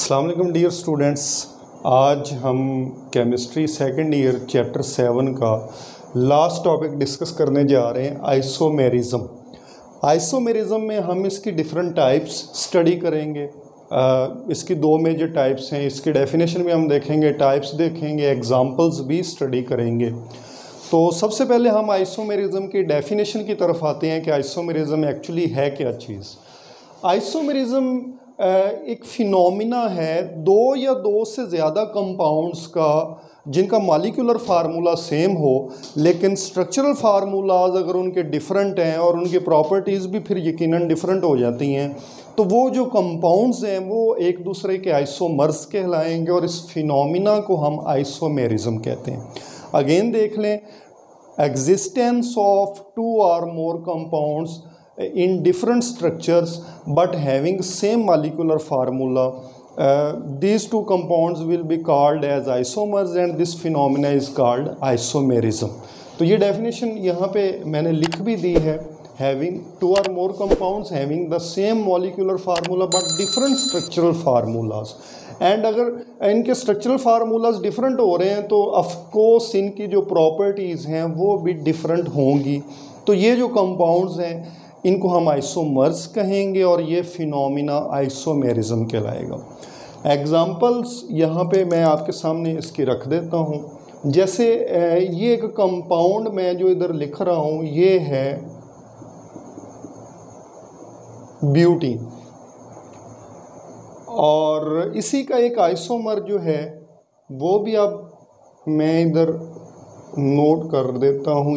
अस्सलाम वालेकुम dear students. आज हम केमिस्ट्री सेकंड ईयर चैप्टर 7 का लास्ट टॉपिक डिस्कस करने जा रहे हैं, आइसोमेरिज्म। आइसोमेरिज्म में हम इसकी डिफरेंट टाइप्स स्टडी करेंगे। इसकी दो मेजर टाइप्स हैं, इसकी डेफिनेशन भी हम देखेंगे, टाइप्स देखेंगे, एग्जांपल्स भी स्टडी करेंगे। तो सबसे पहले हम आइसोमेरिज्म की डेफिनेशन की तरफ आते हैं कि आइसोमेरिज्म एक्चुअली है क्या चीज़। आइसोमेरिज्म एक फिनोमिना है दो या दो से ज़्यादा कंपाउंड्स का जिनका मॉलिक्यूलर फार्मूला सेम हो, लेकिन स्ट्रक्चरल फार्मूलाज अगर उनके डिफरेंट हैं और उनकी प्रॉपर्टीज़ भी फिर यकीनन डिफरेंट हो जाती हैं, तो वो जो कंपाउंड्स हैं वो एक दूसरे के आइसोमर्स कहलाएंगे और इस फिनोमिना को हम आइसोमेरिज्म कहते हैं। अगेन देख लें, एग्जिस्टेंस ऑफ टू और मोर compounds in different structures but having same molecular formula, these two compounds will be called as isomers and this phenomena is called isomerism। तो ये definition यहाँ पे मैंने लिख भी दी है, having two or more compounds having the same molecular formula but different structural formulas। And अगर इनके स्ट्रक्चरल फार्मूलाज डिफरेंट हो रहे हैं तो ऑफकोर्स इनकी जो प्रॉपर्टीज़ हैं वो भी डिफरेंट होंगी। तो ये जो कंपाउंड्स हैं इनको हम आइसोमर्स कहेंगे और ये फिनोमिना आइसोमेरिज्म कहलाएगा। एग्जांपल्स यहाँ पे मैं आपके सामने इसकी रख देता हूँ। जैसे ये एक कंपाउंड मैं जो इधर लिख रहा हूँ ये है ब्यूटीन, और इसी का एक आइसोमर जो है वो भी अब मैं इधर नोट कर देता हूँ,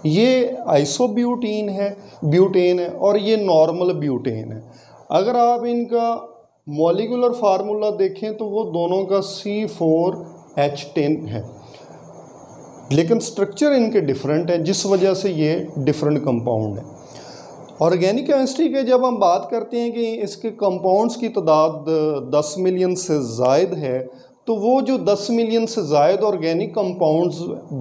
ये आइसोब्यूटेन है और ये नॉर्मल ब्यूटेन है। अगर आप इनका मॉलिक्यूलर फार्मूला देखें तो वो दोनों का C4H10 है, लेकिन स्ट्रक्चर इनके डिफरेंट है जिस वजह से ये डिफरेंट कंपाउंड है। ऑर्गेनिक केमिस्ट्री के जब हम बात करते हैं कि इसके कंपाउंड्स की तादाद 10 मिलियन से ज़ायद है, तो वो जो 10 मिलियन से ज़ायद ऑर्गेनिक कंपाउंड्स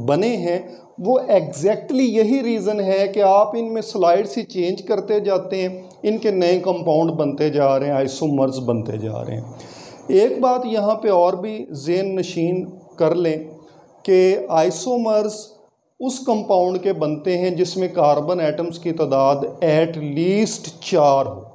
बने हैं वो एग्जैक्टली यही रीज़न है कि आप इनमें स्लाइड्स ही चेंज करते जाते हैं, इनके नए कंपाउंड बनते जा रहे हैं, आइसोमर्स बनते जा रहे हैं। एक बात यहाँ पे और भी ज़हन नशीन कर लें कि आइसोमर्स उस कंपाउंड के बनते हैं जिसमें कार्बन एटम्स की तादाद एट लीस्ट 4 हो,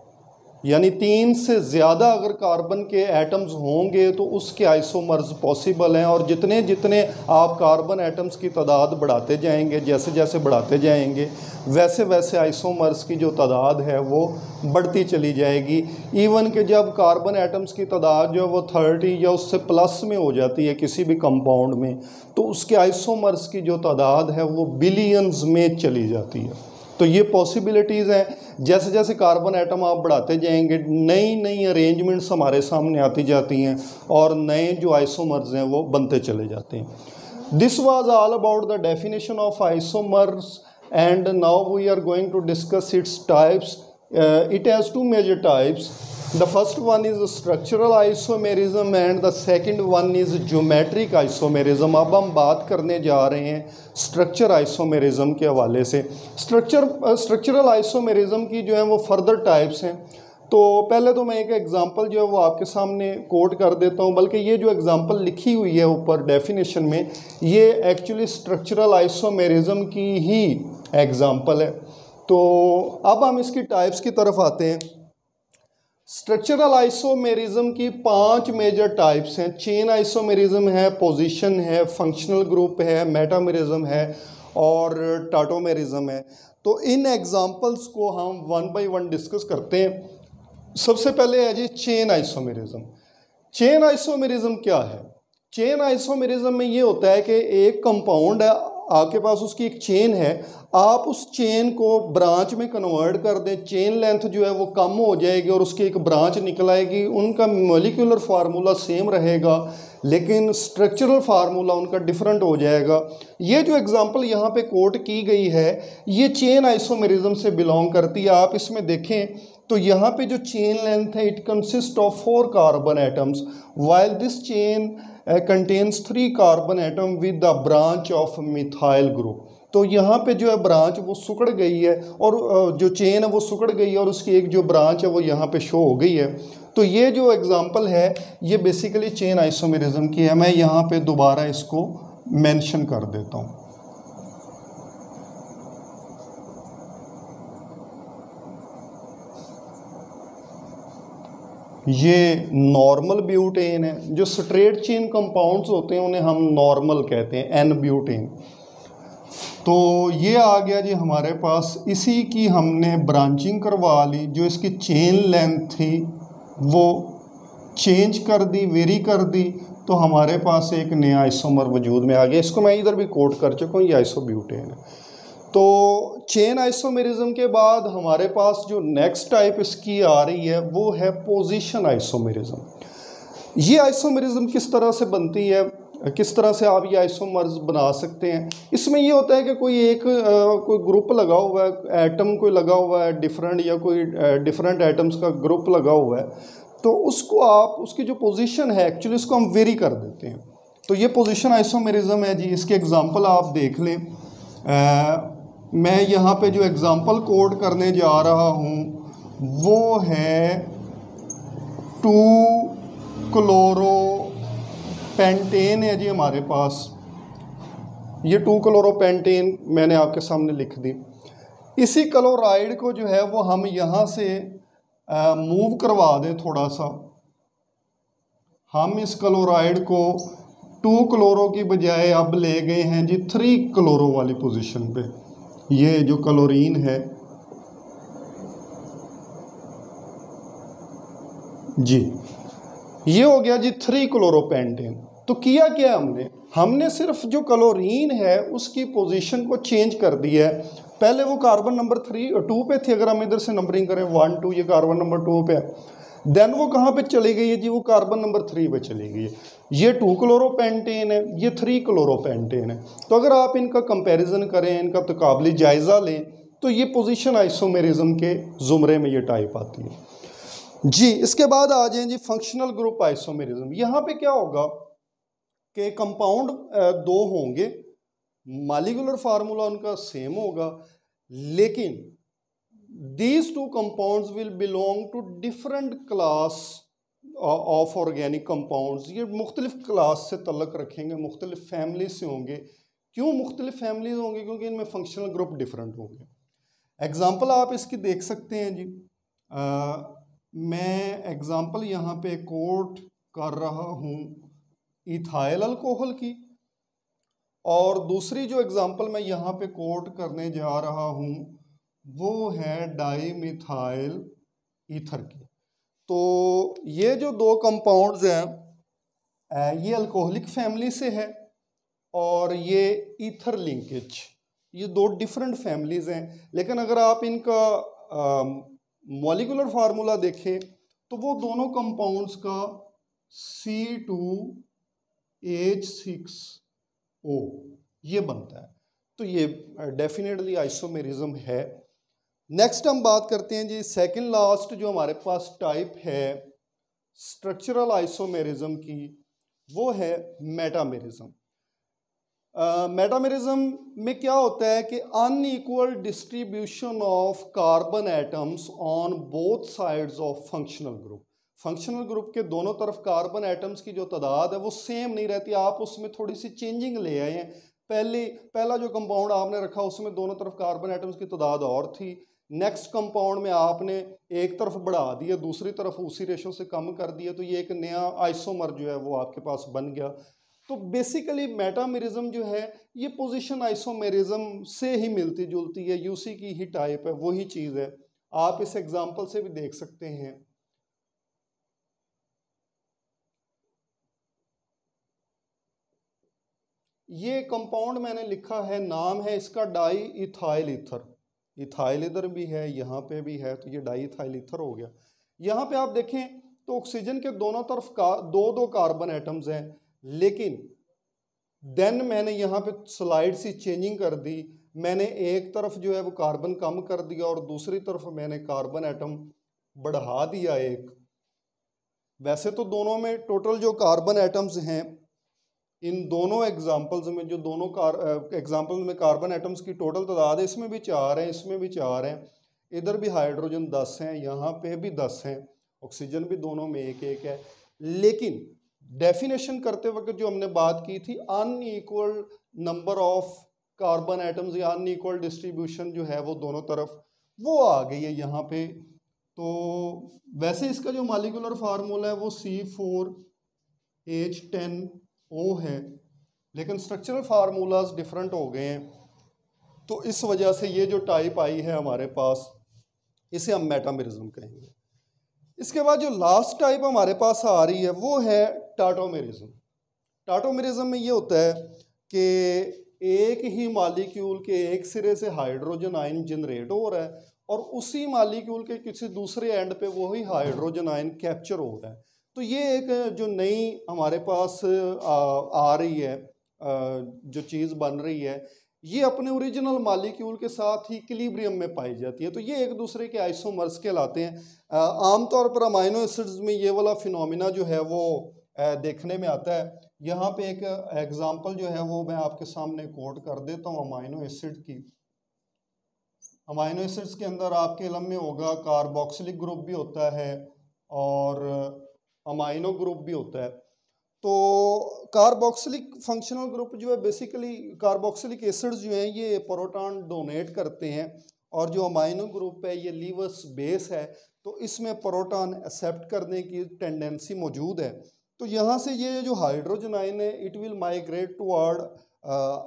यानी 3 से ज़्यादा अगर कार्बन के एटम्स होंगे तो उसके आइसोमर्स पॉसिबल हैं। और जितने जितने आप कार्बन एटम्स की तादाद बढ़ाते जाएंगे, जैसे जैसे बढ़ाते जाएंगे, वैसे वैसे आइसोमर्स की जो तादाद है वो बढ़ती चली जाएगी। इवन कि जब कार्बन एटम्स की तादाद जो है वो 30 या उससे प्लस में हो जाती है किसी भी कंपाउंड में, तो उसके आइसोमर्स की जो तादाद है वो बिलियंस में चली जाती है। तो ये पॉसिबिलिटीज़ हैं, जैसे जैसे कार्बन एटम आप बढ़ाते जाएंगे नई नई अरेंजमेंट्स हमारे सामने आती जाती हैं और नए जो आइसोमर्स हैं वो बनते चले जाते हैं। This was all about the definition of isomers and now we are going to discuss its types. It has two major types. The first one is structural isomerism and the second one is geometric isomerism। अब हम बात करने जा रहे हैं structure isomerism के हवाले से। स्ट्रक्चरल आइसोमेरिज्म की जो है वो फर्दर टाइप्स हैं। तो पहले तो मैं एक एग्जांपल जो है वो आपके सामने कोट कर देता हूँ, बल्कि ये जो एग्जांपल लिखी हुई है ऊपर डेफिनेशन में ये एक्चुअली स्ट्रक्चरल आइसोमेरिज्म की ही एग्जांपल है। तो अब हम इसकी टाइप्स की तरफ आते हैं। स्ट्रक्चरल आइसोमेरिज्म की 5 मेजर टाइप्स हैं। चेन आइसोमेरिज्म है, पोजीशन है, फंक्शनल ग्रुप है, मेटामेरिज्म है और टाटोमेरिज्म है। तो इन एग्जांपल्स को हम वन बाय वन डिस्कस करते हैं। सबसे पहले है जी चेन आइसोमेरिज्म। चेन आइसोमेरिज्म क्या है? चेन आइसोमेरिज्म में ये होता है कि एक कंपाउंड है, आपके पास उसकी एक चेन है, आप उस चेन को ब्रांच में कन्वर्ट कर दें, चेन लेंथ जो है वो कम हो जाएगी और उसकी एक ब्रांच निकल आएगी। उनका मॉलिक्यूलर फार्मूला सेम रहेगा लेकिन स्ट्रक्चरल फार्मूला उनका डिफरेंट हो जाएगा। ये जो एग्जांपल यहाँ पे कोट की गई है ये चेन आइसोमेरिज्म से बिलोंग करती है। आप इसमें देखें तो यहाँ पे जो चेन लेंथ है it consist of 4 carbon atoms while this chain contains 3 carbon atom with the branch of methyl group. तो यहाँ पे जो है ब्रांच वो सिकुड़ गई है और जो चेन है वो सिकुड़ गई है और उसकी एक जो ब्रांच है वो यहाँ पे शो हो गई है। तो ये जो एग्जांपल है ये बेसिकली चेन आइसोमेरिज्म की है। मैं यहाँ पे दोबारा इसको मेंशन कर देता हूँ। ये नॉर्मल ब्यूटेन है। जो स्ट्रेट चेन कंपाउंड्स होते हैं उन्हें हम नॉर्मल कहते हैं, एन ब्यूटेन। तो ये आ गया जी हमारे पास, इसी की हमने ब्रांचिंग करवा ली। जो इसकी चेन लेंथ थी वो चेंज कर दी, वेरी कर दी, तो हमारे पास एक नया आइसोमर वजूद में आ गया। इसको मैं इधर भी कोट कर चुका हूँ, ये आइसोब्यूटेन है। तो चेन आइसोमेरिज्म के बाद हमारे पास जो नेक्स्ट टाइप इसकी आ रही है वो है पोजीशन आइसोमेरिज्म। ये आइसोमेरिज्म किस तरह से बनती है, किस तरह से आप ये आइसोमर्स बना सकते हैं। इसमें ये होता है कि कोई ग्रुप लगा हुआ है, एटम कोई लगा हुआ है डिफरेंट, या कोई डिफरेंट एटम्स का ग्रुप लगा हुआ है, तो उसको आप उसकी जो पोजीशन है एक्चुअली उसको हम वेरी कर देते हैं। तो ये पोजीशन आइसोमेरिज्म है जी। इसके एग्जांपल आप देख लें। मैं यहाँ पे जो एग्जांपल कोड करने जा रहा हूँ वो है 2 क्लोरो पेंटेन है जी हमारे पास। ये 2 क्लोरो पेंटेन मैंने आपके सामने लिख दी। इसी क्लोराइड को जो है वो हम यहाँ से मूव करवा दें थोड़ा सा। हम इस क्लोराइड को 2 क्लोरो की बजाय अब ले गए हैं जी 3 क्लोरो वाली पोजीशन पे। ये जो क्लोरीन है जी, ये हो गया जी 3 क्लोरोपेंटेन। तो किया क्या हमने सिर्फ जो क्लोरीन है उसकी पोजीशन को चेंज कर दिया है। पहले वो कार्बन नंबर 2 पे थी, अगर हम इधर से नंबरिंग करें 1 2, ये कार्बन नंबर 2 पे है। देन वो कहाँ पे चली गई है जी, वो कार्बन नंबर 3 पे चली गई है। ये 2 क्लोरोपेंटेन है, ये 3 क्लोरोपेंटेन है। तो अगर आप इनका कंपैरिजन करें, इनका तकाबली जायज़ा लें, तो ये पोजीशन आइसोमेरिज्म के ज़ुमरे में ये टाइप आती है जी। इसके बाद आ जाएं जी फंक्शनल ग्रुप आइसोमेरिज्म। यहाँ पे क्या होगा कि कंपाउंड 2 होंगे, मॉलिक्यूलर फार्मूला उनका सेम होगा, लेकिन these 2 compounds will belong to different class of organic compounds। ये मुख्तलिफ क्लास से तल्लक रखेंगे, मुख्तलिफ फैमिली से होंगे। क्यों मुख्तलिफ फैमिलीज होंगे? क्योंकि इनमें फंक्शनल ग्रुप डिफरेंट होंगे। एग्जाम्पल आप इसकी देख सकते हैं जी। मैं एग्जाम्पल यहाँ पे कोट कर रहा हूँ इथाइल अल्कोहल की, और दूसरी जो एग्जाम्पल मैं यहाँ पे कोट करने जा रहा हूँ वो है डाईमिथाइल ईथर की। तो ये जो 2 कंपाउंड्स हैं ये अल्कोहलिक फैमिली से है और ये ईथर लिंकेज, ये 2 डिफरेंट फैमिलीज़ हैं। लेकिन अगर आप इनका मॉलिक्यूलर फार्मूला देखें तो वो दोनों कंपाउंड्स का C2H6O ये बनता है। तो ये डेफिनेटली आइसोमेरिज्म है। नेक्स्ट हम बात करते हैं जी सेकंड लास्ट जो हमारे पास टाइप है स्ट्रक्चरल आइसोमेरिज्म की, वो है मेटामेरिज्म। मेटामेरिज्म में क्या होता है कि unequal distribution of carbon atoms on both sides of functional group. Functional group के दोनों तरफ कार्बन एटम्स की जो तादाद है वो सेम नहीं रहती, आप उसमें थोड़ी सी चेंजिंग ले आए हैं। पहला जो कंपाउंड आपने रखा उसमें दोनों तरफ कार्बन एटम्स की तादाद और थी, नेक्स्ट कंपाउंड में आपने एक तरफ बढ़ा दिया, दूसरी तरफ उसी रेशो से कम कर दिया, तो ये एक नया आइसोमर जो है वो आपके पास बन गया। तो बेसिकली मेटामेरिज्म जो है ये पोजीशन आइसोमेरिज्म से ही मिलती जुलती है, यूसी की ही टाइप है, वही चीज़ है। आप इस एग्जांपल से भी देख सकते हैं। ये कंपाउंड मैंने लिखा है, नाम है इसका डाई इथाइल ईथर। इथाइल इधर भी है, यहाँ पे भी है, तो ये डाई इथाइल ईथर हो गया। यहाँ पे आप देखें तो ऑक्सीजन के दोनों तरफ का 2-2 कार्बन एटम्स हैं, लेकिन देन मैंने यहाँ पे स्लाइड सी चेंजिंग कर दी। मैंने एक तरफ जो है वो कार्बन कम कर दिया और दूसरी तरफ मैंने कार्बन एटम बढ़ा दिया एक। वैसे तो दोनों में टोटल जो कार्बन एटम्स हैं इन दोनों एग्जाम्पल्स में जो दोनों एग्जाम्पल्स में कार्बन एटम्स की टोटल तादाद है, इसमें भी 4 हैं, इसमें भी 4 हैं, इधर भी हाइड्रोजन 10 हैं, यहाँ पे भी 10 हैं, ऑक्सीजन भी दोनों में एक एक है। लेकिन डेफिनेशन करते वक्त जो हमने बात की थी unequal number of carbon atoms या अनइक्वल डिस्ट्रीब्यूशन जो है वो दोनों तरफ, वो आ गई है यहाँ पे। तो वैसे इसका जो मॉलिक्यूलर फार्मूला है वो C4H10O है, लेकिन स्ट्रक्चरल फार्मूलाज डिफरेंट हो गए हैं, तो इस वजह से ये जो टाइप आई है हमारे पास, इसे हम मेटामेरिज्म कहेंगे। इसके बाद जो लास्ट टाइप हमारे पास आ रही है वो है टाटोमेरिज्म। टाटोमेरिज्म में ये होता है कि एक ही मॉलिक्यूल के एक सिरे से हाइड्रोजन आयन जनरेट हो रहा है और उसी मॉलिक्यूल के किसी दूसरे एंड पे वही हाइड्रोजन आयन कैप्चर हो रहा है। तो ये एक जो नई हमारे पास आ रही है, जो चीज़ बन रही है, ये अपने ओरिजिनल मॉलिक्यूल के साथ ही इक्विलिब्रियम में पाई जाती है, तो ये एक दूसरे के आइसोमर्स कहलाते हैं। आमतौर पर अमाइनो एसिड्स में ये वाला फिनोमिना जो है वो देखने में आता है। यहाँ पे एक एग्जांपल जो है वो मैं आपके सामने कोट कर देता हूँ अमाइनो एसिड की। अमाइनो एसिड्स के अंदर आपके इल्म में होगा कार्बोक्सिलिक ग्रुप भी होता है और अमाइनो ग्रुप भी होता है। तो कार्बोक्सिलिक फंक्शनल ग्रुप जो है बेसिकली कार्बोक्सिलिक एसिड्स जो हैं ये प्रोटॉन डोनेट करते हैं, और जो अमाइनो ग्रुप है ये लीवर्स बेस है, तो इसमें प्रोटॉन एक्सेप्ट करने की टेंडेंसी मौजूद है। तो यहाँ से ये जो हाइड्रोजन आयन है it will migrate toward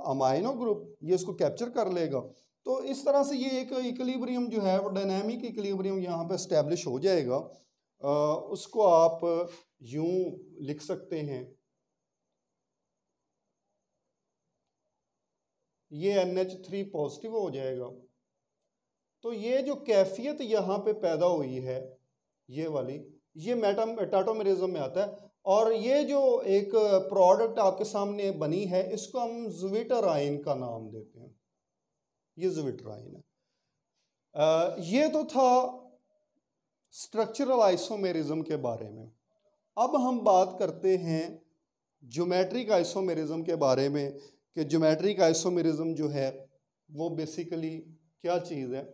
amino group, ये इसको कैप्चर कर लेगा। तो इस तरह से ये एक इक्विलिब्रियम जो है वो डायनामिक इक्विलिब्रियम यहाँ पे एस्टेब्लिश हो जाएगा। उसको आप यूं लिख सकते हैं, ये NH3 पॉजिटिव हो जाएगा। तो ये जो कैफियत यहाँ पे पैदा हुई है ये वाली, ये टाटोमेरिज्म में आता है। और ये जो एक प्रोडक्ट आपके सामने बनी है इसको हम ज़्विटर आयन का नाम देते हैं, ये ज़्विटर आयन है। ये तो था स्ट्रक्चरल आइसोमेरिज्म के बारे में। अब हम बात करते हैं ज्योमेट्रिक आइसोमेरिज्म के बारे में, कि ज्योमेट्रिक आइसोमेरिज्म जो है वो बेसिकली क्या चीज़ है।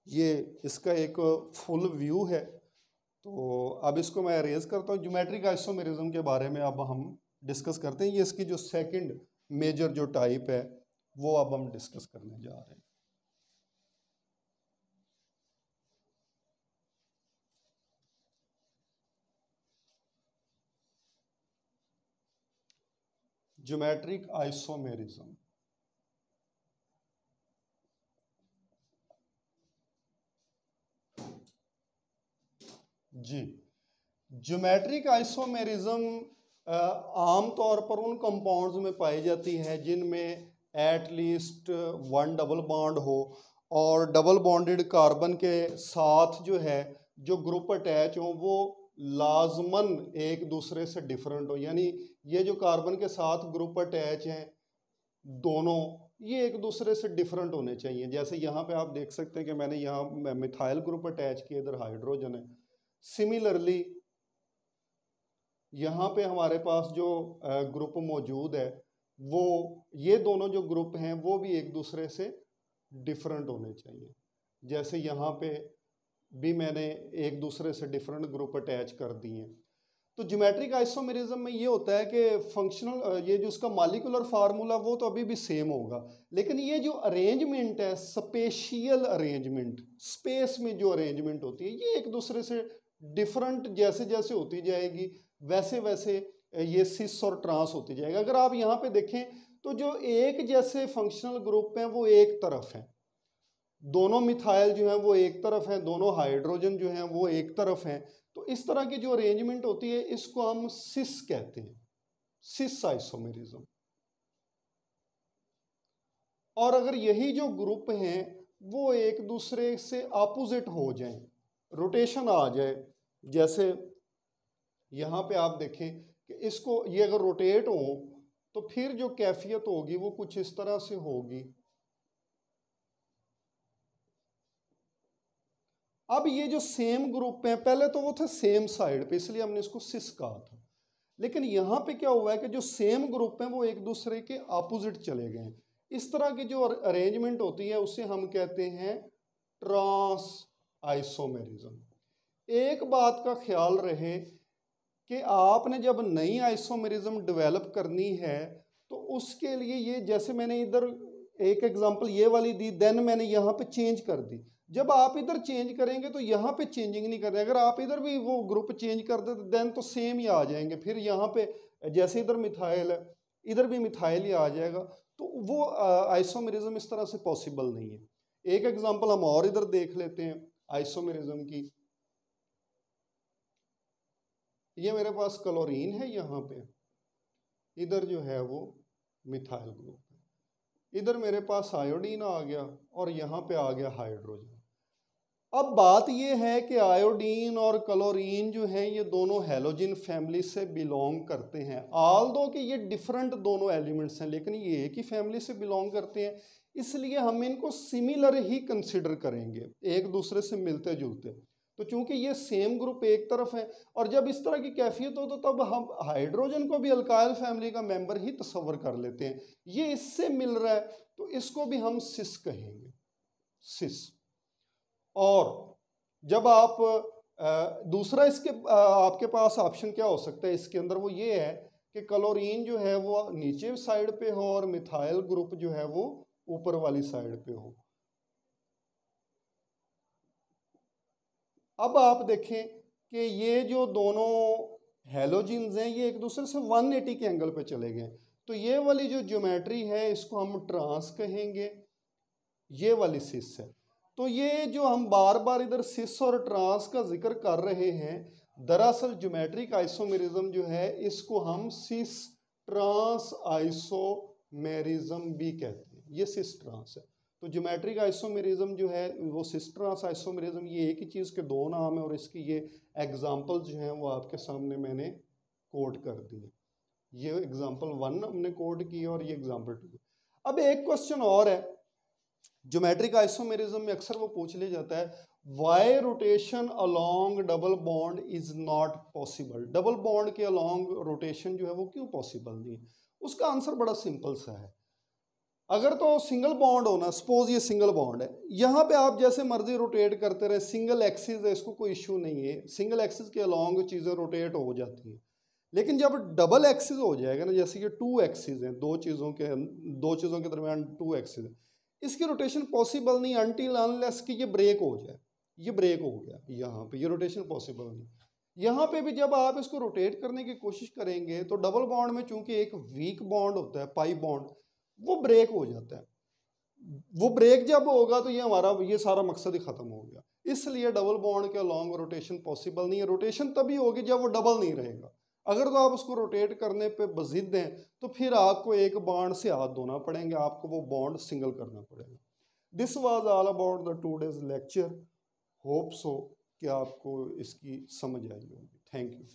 ये इसका एक फुल व्यू है, तो अब इसको मैं अरेज करता हूँ। ज्योमेट्रिक आइसोमेरिज्म के बारे में अब हम डिस्कस करते हैं। ये इसकी जो सेकंड मेजर जो टाइप है वो अब हम डिस्कस करने जा रहे हैं। Geometric isomerism. जी, ज्योमेट्रिक आइसोमेरिज्म आमतौर पर उन कंपाउंड्स में पाई जाती है जिनमें at least one double bond हो, और डबल बॉन्डेड कार्बन के साथ जो है जो ग्रुप अटैच हो वो लाजमन एक दूसरे से डिफरेंट हो, यानी ये जो कार्बन के साथ ग्रुप अटैच हैं दोनों, ये एक दूसरे से डिफरेंट होने चाहिए। जैसे यहाँ पे आप देख सकते हैं कि मैंने यहाँ मिथाइल ग्रुप अटैच किया, इधर हाइड्रोजन है। सिमिलरली यहाँ पे हमारे पास जो ग्रुप मौजूद है वो, ये दोनों जो ग्रुप हैं वो भी एक दूसरे से डिफरेंट होने चाहिए। जैसे यहाँ पे भी मैंने एक दूसरे से डिफरेंट ग्रुप अटैच कर दिए हैं। तो ज्योमेट्रिक आइसोमेरिज्म में ये होता है कि फंक्शनल, ये जो उसका मॉलिक्यूलर फार्मूला वो तो अभी भी सेम होगा, लेकिन ये जो अरेंजमेंट है, स्पेशियल अरेंजमेंट, स्पेस में जो अरेंजमेंट होती है ये एक दूसरे से डिफरेंट जैसे जैसे होती जाएगी वैसे वैसे ये सिस और ट्रांस होती जाएगा। अगर आप यहाँ पे देखें तो जो एक जैसे फंक्शनल ग्रुप हैं वो एक तरफ हैं, दोनों मिथाइल जो हैं वो एक तरफ हैं, दोनों हाइड्रोजन जो हैं वो एक तरफ हैं। तो इस तरह की जो अरेंजमेंट होती है इसको हम सिस कहते हैं, सिस आइसोमेरिज्म। और अगर यही जो ग्रुप हैं वो एक दूसरे से अपोजिट हो जाएं, रोटेशन आ जाए, जैसे यहाँ पे आप देखें कि इसको ये अगर रोटेट हो तो फिर जो कैफियत होगी वो कुछ इस तरह से होगी। अब ये जो सेम ग्रुप हैं, पहले तो वो थे सेम साइड पे इसलिए हमने इसको सिस कहा था, लेकिन यहाँ पे क्या हुआ है कि जो सेम ग्रुप हैं वो एक दूसरे के अपोजिट चले गए हैं। इस तरह की जो अरेंजमेंट होती है उसे हम कहते हैं ट्रांस आइसोमेरिज्म। एक बात का ख्याल रहे कि आपने जब नई आइसोमेरिज्म डेवलप करनी है तो उसके लिए ये, जैसे मैंने इधर एक एग्जांपल ये वाली दी, देन मैंने यहाँ पे चेंज कर दी। जब आप इधर चेंज करेंगे तो यहाँ पे चेंजिंग नहीं कर रहे, अगर आप इधर भी वो ग्रुप चेंज कर दे देन तो सेम ही आ जाएंगे। फिर यहाँ पे जैसे इधर मिथाइल है, इधर भी मिथाइल ही आ जाएगा, तो वो आइसोमेरिज्म इस तरह से पॉसिबल नहीं है। एक एग्जांपल हम और इधर देख लेते हैं आइसोमेरिज्म की। ये मेरे पास क्लोरीन है, यहाँ पे इधर जो है वो मिथाइल ग्रुप है, इधर मेरे पास आयोडीन आ गया और यहाँ पे आ गया हाइड्रोजन। अब बात ये है कि आयोडीन और क्लोरीन जो है ये दोनों हैलोजन फैमिली से बिलोंग करते हैं। ऑल दो कि ये डिफरेंट दोनों एलिमेंट्स हैं, लेकिन ये एक ही फैमिली से बिलोंग करते हैं, इसलिए हम इनको सिमिलर ही कंसिडर करेंगे, एक दूसरे से मिलते जुलते। तो चूंकि ये सेम ग्रुप एक तरफ है और जब इस तरह की कैफियत हो तो तब हम हाइड्रोजन को भी अल्काइल फैमिली का मेंबर ही तस्वर कर लेते हैं। ये इससे मिल रहा है तो इसको भी हम सिस कहेंगे, सिस। और जब आप दूसरा इसके आपके पास ऑप्शन क्या हो सकता है इसके अंदर, वो ये है कि क्लोरीन जो है वो नीचे साइड पे हो और मिथाइल ग्रुप जो है वो ऊपर वाली साइड पे हो। अब आप देखें कि ये जो दोनों हैलोजेंस हैं ये एक दूसरे से 180 के एंगल पे चले गए, तो ये वाली जो ज्योमेट्री है इसको हम ट्रांस कहेंगे, ये वाली सिस है। तो ये जो हम बार बार इधर सिस और ट्रांस का जिक्र कर रहे हैं, दरअसल ज्योमेट्रिक आइसोमेरिज्म जो है इसको हम सिस ट्रांस आइसोमेरिज्म भी कहते हैं, ये सिस ट्रांस है। तो ज्योमेट्रिक आइसोमेरिज्म जो है वो सिस ट्रांस आइसोमेरिज्म, ये एक ही चीज़ के दो नाम है और इसकी ये एग्जाम्पल्स जो हैं वो आपके सामने मैंने कोड कर दिए। ये एग्जाम्पल 1 हमने कोड की और ये एग्जाम्पल 2। अब एक क्वेश्चन और है ज्योमेट्रिक आइसोमेरिज्म में अक्सर वो पूछ लिया जाता है, why rotation along double bond is not possible. Double bond के अलोंग रोटेशन जो है वो क्यों पॉसिबल नहीं है? उसका आंसर बड़ा सिंपल सा है। अगर तो सिंगल बॉन्ड होना, सपोज ये सिंगल बॉन्ड है, यहाँ पे आप जैसे मर्जी रोटेट करते रहे, सिंगल एक्सिस है, इसको कोई इश्यू नहीं है, सिंगल एक्सिस के अलोंग चीज़ें रोटेट हो जाती हैं। लेकिन जब डबल एक्सिस हो जाएगा ना, जैसे ये टू एक्सिस हैं, दो चीज़ों के दरमियान टू एक्सिस है, इसकी रोटेशन पॉसिबल नहीं अनटिल अनलेस कि ये ब्रेक हो जाए। ये ब्रेक हो गया, यहाँ पे ये रोटेशन पॉसिबल नहीं। यहाँ पे भी जब आप इसको रोटेट करने की कोशिश करेंगे तो डबल बॉन्ड में चूंकि एक वीक बॉन्ड होता है, पाई बॉन्ड, वो ब्रेक हो जाता है। वो ब्रेक जब होगा तो ये हमारा ये सारा मकसद ही खत्म हो गया। इसलिए डबल बॉन्ड के लॉन्ग रोटेशन पॉसिबल नहीं है। रोटेशन तभी होगी जब वो डबल नहीं रहेगा। अगर तो आप उसको रोटेट करने पे बजिद हैं तो फिर आपको एक बॉन्ड से हाथ धोना पड़ेंगे, आपको वो बॉन्ड सिंगल करना पड़ेगा। This was all about the today's lecture. Hope so कि आपको इसकी समझ आई होगी। Thank you.